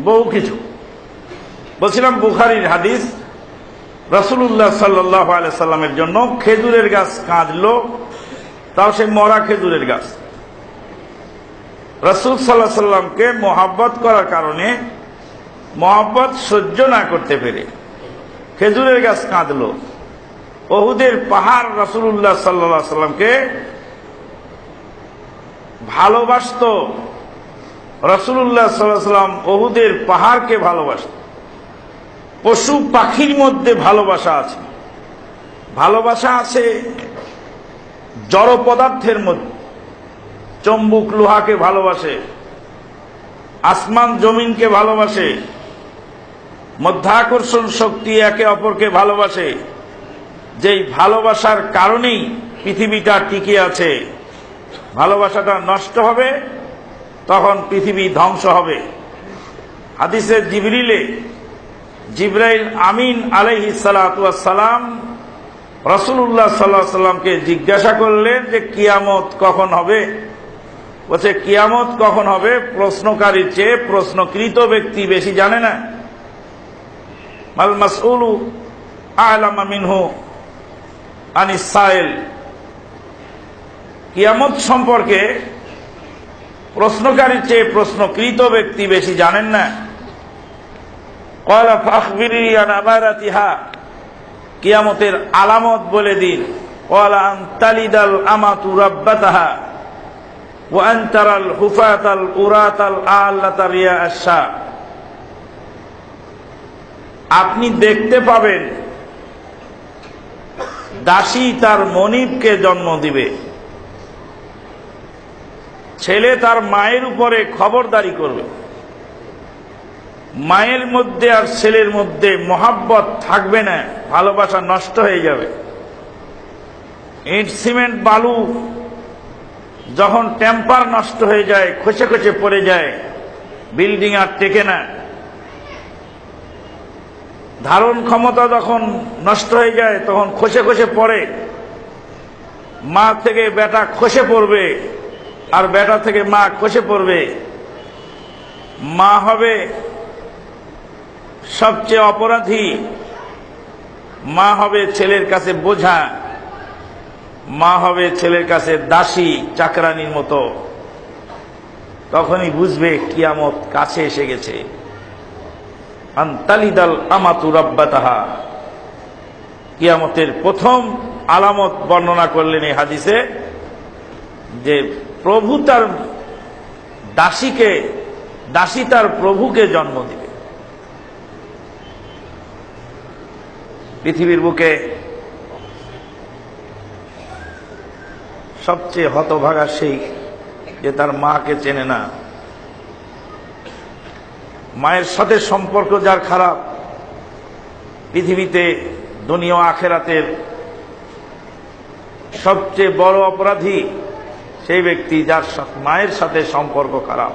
বহু কিছু। বলছিলাম বুখারীর হাদিস, রাসূলুল্লাহ সাল্লাল্লাহু আলাইহি সাল্লামের জন্য খেজুরের গাছ কাঁদলো, তাও সে মরা খেজুরের গাছ। রাসূল সাল্লাল্লাহু আলাইহি সাল্লামকে মহব্বত করার কারণে, মহব্বত সহ্য না করতে পেরে খেজুরের গাছ কাঁদলো। উহুদের পাহাড় রাসূলুল্লাহ সাল্লাল্লাহু আলাইহি সাল্লামকে ভালোবাসত। রাসূলুল্লাহ সাল্লাল্লাহু আলাইহি সাল্লাম উহুদের পাহাড়কে ভালোবাসত। পশু পাখির মধ্যে ভালোবাসা আছে, ভালোবাসা আছে জড় পদার্থের মধ্যে। চম্বুক লোহাকে ভালোবাসে, আসমান জমিনকে ভালোবাসে, মধ্যাকর্ষণ শক্তি একে অপরকে ভালোবাসে। যেই ভালোবাসার কারণেই পৃথিবীটা টিকে আছে। ভালোবাসাটা নষ্ট হবে তখন পৃথিবী ধ্বংস হবে। হাদিসে জিবরাইল আমিন আলাইহিস সালাতু ওয়াস সালাম রাসূলুল্লাহ সাল্লাল্লাহু আলাইহি সাল্লামকে জিজ্ঞাসা করলেন যে কিয়ামত কখন হবে। বলছে কিয়ামত কখন হবে প্রশ্নকারীর চেয়ে প্রশ্নকৃত ব্যক্তি বেশি জানে না। মাল মাসউলু আ'লামা মিনহু আনিস সাইল। কিয়ামত সম্পর্কে প্রশ্নকারীর চেয়ে প্রশ্নকৃত ব্যক্তি বেশি জানেন না। ক্বালা ফাখবিরি আন আমারাতিহা, কিয়ামতের আলামত বলে দিন। ক্বালা আন তালিদাল আমাতু রাব্বাতাহা ওয়া আন তারাল হুফাতাল উরাতাল আল্লাতা রিয়া আশ-শা। আপনি দেখতে পাবেন দাসী তার মনিবকে জন্ম দিবে। ছেলে তার মায়ের উপরে খবরদারি করবে। মায়ের মধ্যে আর ছেলের মধ্যে মহাব্বত থাকবে না, ভালোবাসা নষ্ট হয়ে যাবে। ইট সিমেন্ট বালু যখন টেম্পার নষ্ট হয়ে যায়, খসে খসে পড়ে যায়, বিল্ডিং আর টেকে না। ধারণ ক্ষমতা যখন নষ্ট হয়ে যায় তখন খসে খসে পড়ে। মা থেকে বেটা খসে পড়বে, আর বেটা থেকে মা খসে পড়বে। মা হবে সবচেয়ে অপরাধী, মা হবে ছেলের কাছে বোঝা, মা হবে ছেলের কাছে দাসী, চাকরানির মতো। তখনই বুঝবে কিয়ামত কাছে এসে গেছে। আনতালিদাল আমাতু রাব্বাতাহা, কিয়ামতের প্রথম আলামত বর্ণনা করলেন এই হাদিসে, যে প্রভু তার দাসীকে, দাসী তার প্রভুকে জন্ম দিবে। পৃথিবীর বুকে সবচেয়ে হতভাগা সেই যে তার মাকে চেনে না। মায়ের সাথে সম্পর্ক যার খারাপ, পৃথিবীতে দুনিয়া আখেরাতের সবচেয়ে বড় অপরাধী সেই ব্যক্তি যার মায়ের সাথে সম্পর্ক খারাপ।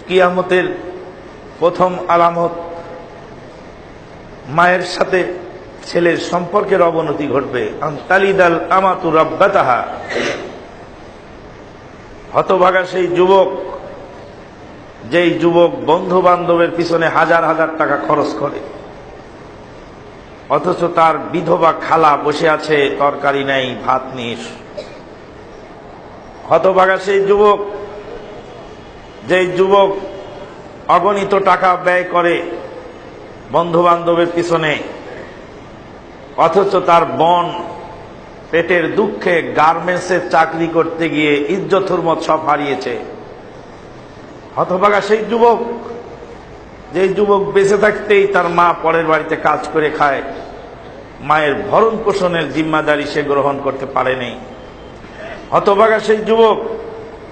কিয়ামতের প্রথম আলামত, মায়ের সাথে ছেলের সম্পর্কের অবনতি ঘটবে। আনতালিদাল আমাতু রাব্বাতাহা, হতভাগা সেই যুবক, যেই যুবক বন্ধু বান্ধবের পিছনে হাজার হাজার টাকা খরচ করে, অথচ তার বিধবা খালা বসে আছে, তরকারি নেই, ভাত নেই। হতভাগা সেই যুবক, যেই যুবক অগণিত টাকা ব্যয় করে বন্ধু বান্ধবের পিছনে, অথচ তার বোন পেটের দুঃখে গার্মেন্টসে চাকরি করতে গিয়ে ইজ্জত হুরমত সব হারিয়েছে। হতভাগা সেই যুবক, যেই যুবক বেঁচে থাকতেই তার মা পরের বাড়িতে কাজ করে খায়, মায়ের ভরণ পোষণের জিম্মাদারি সে গ্রহণ করতে পারেনি। হতভাগা সেই যুবক,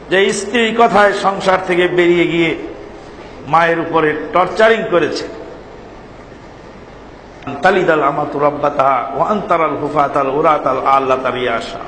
যে স্ত্রীর কথায় সংসার থেকে বেরিয়ে গিয়ে মায়ের উপরে টর্চারিং করেছে। তালিদাল আমাতু রাব্বাতাহা ওয়া আনতারাল হুফাতাল উরাতাল আল্লাতা রিয়া আশ-শা।